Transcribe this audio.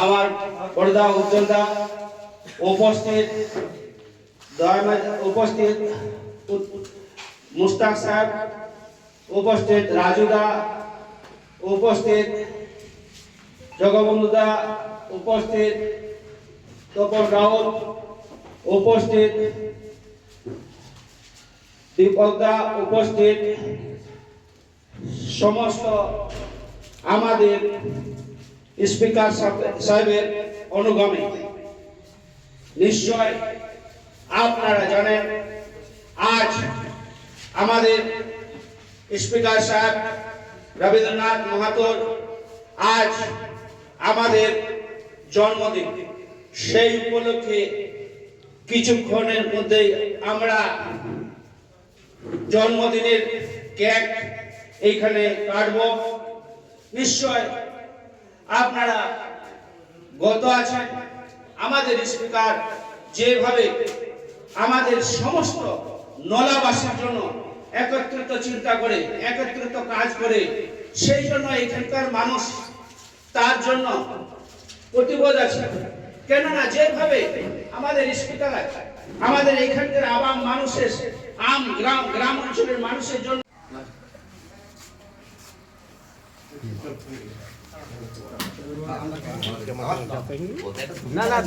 আমার পর্দা উজ্জ্বলতা উপস্থিত উপস্থিত মুস্তাক সাহেব, উপস্থিত রাজুদা, উপস্থিত জগবন্ধুদা, উপস্থিত তপন রাউত, উপস্থিত দীপকদা, উপস্থিত সমস্ত আমাদের স্পিকার সাহেবের অনুগামী। নিশ্চয় আপনারা জানেন আজ আমাদের স্পিকার সাহেব রবীন্দ্রনাথ মাহাতোর আজ আমাদের জন্মদিন। সেই উপলক্ষে কিছুক্ষণের মধ্যে আমরা জন্মদিনের কেক এইখানে কাটব। নিশ্চয় আপনারা গত আছেন আমাদের স্পিকার যেভাবে আমাদের সমস্ত নলাবাসীর জন্য একত্রিত চিন্তা করে একত্রিত কাজ করে, সেই জন্য এখানকার মানুষ তার জন্য প্রতিবোধ আছে। কেননা যেভাবে আমাদের স্পিকার আমাদের এখানকার আবাম মানুষের গ্রাম অঞ্চলের মানুষের জন্য না না